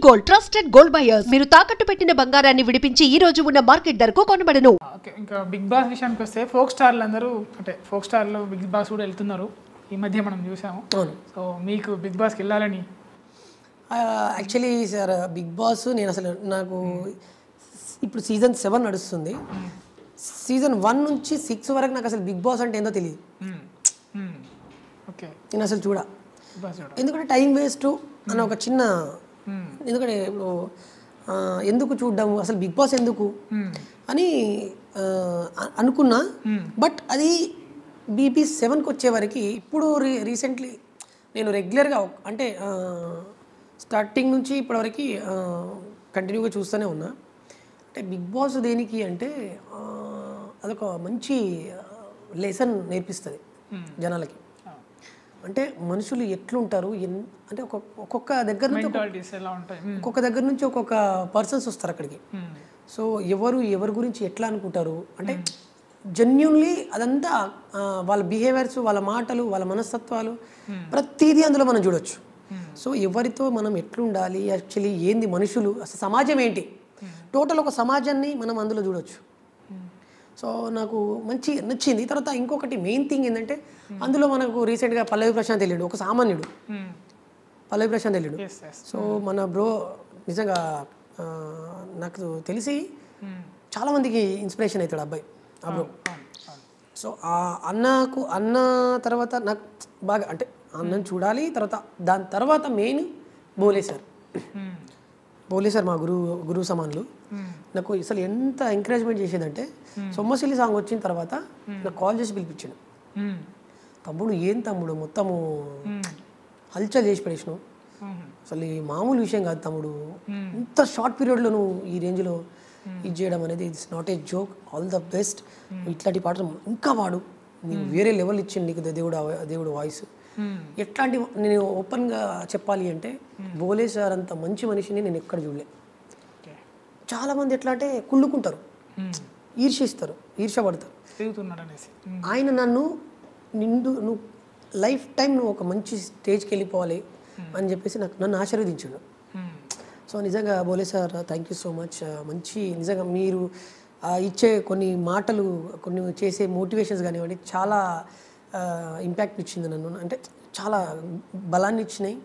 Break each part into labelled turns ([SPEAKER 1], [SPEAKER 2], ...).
[SPEAKER 1] Gold trusted gold buyers. మీరు తాకట్టు పెట్టిన బంగారాన్ని విడిపించి ఈ రోజు ఉన్న మార్కెట్ ధరకు కొనబడను.
[SPEAKER 2] ఓకే, ఇంకా బిగ్ బాస్ విషయానికి వస్తే ఫోక్ స్టార్లు అందరూ అంటే ఫోక్ స్టార్లు బిగ్ బాస్ కూడా వెళ్తున్నారు ఈ మధ్య మనం చూసాము. సో మీకు బిగ్ బాస్కి వెళ్ళాలని
[SPEAKER 3] యాక్చువల్లీ సార్ బిగ్ బాస్ నేను అసలు నాకు ఇప్పుడు సీజన్ 7 నడుస్తుంది. సీజన్ 1 నుంచి 6 వరకు నాకు అసలు బిగ్ బాస్ అంటే ఏందో తెలియదు.
[SPEAKER 2] ఓకే,
[SPEAKER 3] నేను అసలు ఎందుకంటే టైం వేస్ట్ అని ఒక చిన్న ఎందుకంటే ఇప్పుడు ఎందుకు చూడడం అసలు బిగ్ బాస్ ఎందుకు అని అనుకున్నా. బట్ అది బీబీ 7కి వచ్చే వరకు ఇప్పుడు రీసెంట్లీ నేను రెగ్యులర్గా అంటే స్టార్టింగ్ నుంచి ఇప్పటివరకు కంటిన్యూగా చూస్తూనే ఉన్నా. అంటే బిగ్ బాస్ దేనికి అంటే అదొక మంచి లెసన్ నేర్పిస్తుంది జనాలకి. అంటే మనుషులు ఎట్లుంటారు అంటే ఒక్కొక్క దగ్గర నుంచి ఒక్కొక్క పర్సన్స్ వస్తారు అక్కడికి. సో ఎవరి గురించి ఎట్లా అనుకుంటారు అంటే జెన్యున్లీ అదంతా వాళ్ళ బిహేవియర్స్, వాళ్ళ మాటలు, వాళ్ళ మనస్తత్వాలు ప్రతిదీ అందులో మనం చూడొచ్చు. సో ఎవరితో మనం ఎట్లుండాలి, యాక్చువల్లీ ఏంది మనుషులు, అసలు సమాజం ఏంటి, టోటల్ ఒక సమాజాన్ని మనం అందులో చూడొచ్చు. సో నాకు మంచి నచ్చింది. తర్వాత ఇంకొకటి మెయిన్ థింగ్ ఏంటంటే అందులో మనకు రీసెంట్గా పల్లవి ప్రశాంత్ వెళ్ళాడు, ఒక సామాన్యుడు పల్లవి ప్రశాంత్ వెళ్ళాడు. సో మన బ్రో నిజంగా నాకు తెలిసి చాలామందికి ఇన్స్పిరేషన్ అవుతాడు అబ్బాయి ఆ బ్రో. సో ఆ అన్న తర్వాత నాకు బాగా అంటే అన్నను చూడాలి. తర్వాత దాని తర్వాత మెయిన్ బోలే సార్ మా గురువు సమానులు. నాకు అసలు ఎంత ఎంకరేజ్మెంట్ చేసేదంటే సొమ్మసిల్లి సాంగ్ వచ్చిన తర్వాత నాకు కాల్ చేసి పిలిపించాడు. తమ్ముడు ఏం తమ్ముడు మొత్తము హల్చల్ చేసి పడేసినావు, అసలు ఈ మామూలు విషయం కాదు తమ్ముడు, ఇంత షార్ట్ పీరియడ్లో నువ్వు ఈ రేంజ్లో ఇది చేయడం అనేది it's not a joke, all the best, ఇట్లాంటి పాటలు ఇంకా పాడు, నీకు వేరే లెవెల్ ఇచ్చింది నీకు దేవుడు వాయిస్. ఎట్లాంటి నేను ఓపెన్గా చెప్పాలి అంటే బోలే సార్ అంత మంచి మనిషిని నేను ఎక్కడ చూడలే. చాలామంది ఎట్లా అంటే కుళ్ళుకుంటారు, ఈర్ష్యపడతారు. ఆయన నన్ను నువ్వు లైఫ్ టైం నువ్వు ఒక మంచి స్టేజ్కి వెళ్ళిపోవాలి అని చెప్పేసి నన్ను ఆశీర్వదించాడు. సో నిజంగా Bole sir thank you so much. మంచి నిజంగా మీరు ఇచ్చే కొన్ని మాటలు, కొన్ని చేసే మోటివేషన్స్ కానివ్వండి చాలా ఇంపాక్ట్ ఇచ్చింది నన్ను, అంటే చాలా బలాన్ని ఇచ్చినాయి.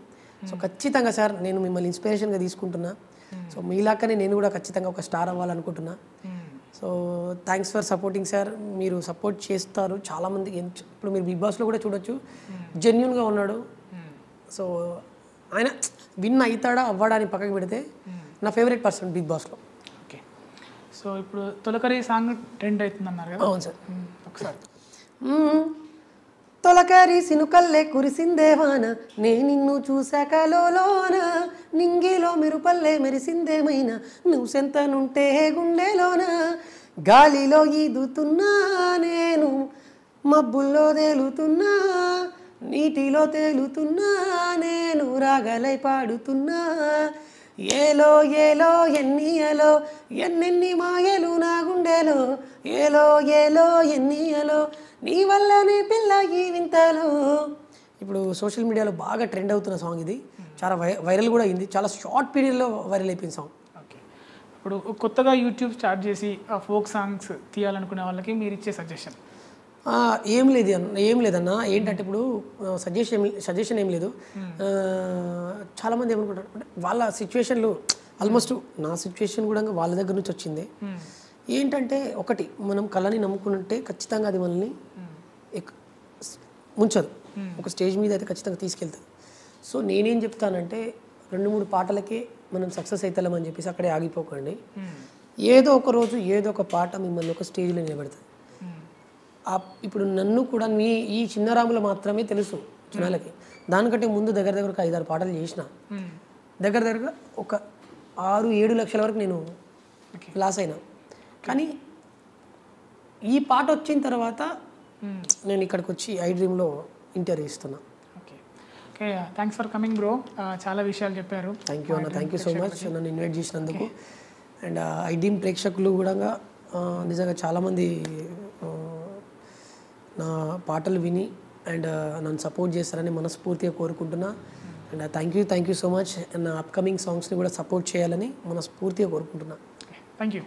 [SPEAKER 3] సో ఖచ్చితంగా సార్ నేను మిమ్మల్ని ఇన్స్పిరేషన్గా తీసుకుంటున్నా. సో మీలాగానే నేను కూడా ఖచ్చితంగా ఒక స్టార్ అవ్వాలనుకుంటున్నా. So thanks for supporting sir. మీరు సపోర్ట్ చేస్తారు చాలామంది. ఇప్పుడు మీరు బిగ్ బాస్లో కూడా చూడొచ్చు, జెన్యున్గా ఉన్నాడు. సో ఆయన విన్ అవుతాడా అవ్వడా అని పక్కకి పెడితే నా ఫేవరెట్ పర్సన్ బిగ్ బాస్లో.
[SPEAKER 2] ఓకే, సో ఇప్పుడు తొలకరి సాంగ్ ట్రెండ్ అవుతుంది అన్నారు కదా.
[SPEAKER 3] అవును సార్.
[SPEAKER 2] ఒకసారి
[SPEAKER 3] తొలకరి సినుకల్లే కురిసిందేవాన, నే నిన్ను చూశాక లోన, నింగిలో మెరుపల్లే మెరిసిందేమైనా, నువ్వు సెంతనుంటే గుండెలోన, గాలిలో ఈదుతున్నా నేను, మబ్బుల్లో తేలుతున్నా, నీటిలో తేలుతున్నా నేను, రాగలై పాడుతున్నా, ఏలో ఏలో ఎన్నియలో ఎన్నెన్ని మాయలు నా గుండెలో, ఏలో ఏలో ఎన్నియలో నీ వల్లనే పిల్ల ఈ వింతలు. ఇప్పుడు సోషల్ మీడియాలో బాగా ట్రెండ్ అవుతున్న సాంగ్ ఇది, చాలా వైరల్ కూడా అయింది, చాలా షార్ట్ పీరియడ్లో వైరల్ అయిపోయింది సాంగ్.
[SPEAKER 2] ఓకే, ఇప్పుడు కొత్తగా యూట్యూబ్ స్టార్ట్ చేసి ఆ ఫోక్ సాంగ్స్ తీయాలనుకునే వాళ్ళకి మీరు ఇచ్చే సజెషన్?
[SPEAKER 3] ఏం లేదన్నా, ఏంటంటే ఇప్పుడు సజెషన్ ఏం లేదు. చాలామంది ఏమనుకుంటారు అంటే వాళ్ళ సిచ్యువేషన్లు ఆల్మోస్ట్ నా సిచ్యువేషన్ కూడా వాళ్ళ దగ్గర నుంచి వచ్చింది. ఏంటంటే ఒకటి, మనం కళని నమ్ముకుంటే ఖచ్చితంగా అది మనల్ని ముంచదు, ఒక స్టేజ్ మీద అయితే ఖచ్చితంగా తీసుకెళ్తుంది. సో నేనేం చెప్తానంటే 2-3 పాటలకే మనం సక్సెస్ అవుతామని చెప్పేసి అక్కడే ఆగిపోకండి. ఏదో ఒక రోజు ఏదో ఒక పాట మిమ్మల్ని ఒక స్టేజ్లో నిలబెడుతుంది. ఇప్పుడు నన్ను కూడా ఈ చిన్నరాములు మాత్రమే తెలుసు జనాలకి, దానికంటే ముందు దగ్గర ఒక 5-6 పాటలు చేసిన, దగ్గరగా ఒక 6-7 లక్షల వరకు నేను లాస్ అయినా. కానీ ఈ పాట వచ్చిన తర్వాత నేను ఇక్కడికి వచ్చి ఐ డ్రీమ్లో ఇంటర్వ్యూ ఇస్తున్నా.
[SPEAKER 2] Okay okay, thanks for coming bro, చాలా విషయాలు చెప్పారు.
[SPEAKER 3] థ్యాంక్ యూ అన్న, థ్యాంక్ యూ సో మచ్ నన్ను ఇన్వైట్ చేసినందుకు. అండ్ ఐ డ్రీమ్ ప్రేక్షకులు కూడా నిజంగా చాలామంది నా పాటలు విని అండ్ నన్ను సపోర్ట్ చేస్తారని మనస్ఫూర్తిగా కోరుకుంటున్నా. And thank you so much. నా అప్కమింగ్ సాంగ్స్ని కూడా సపోర్ట్ చేయాలని మనస్ఫూర్తిగా కోరుకుంటున్నాను.
[SPEAKER 2] Thank you.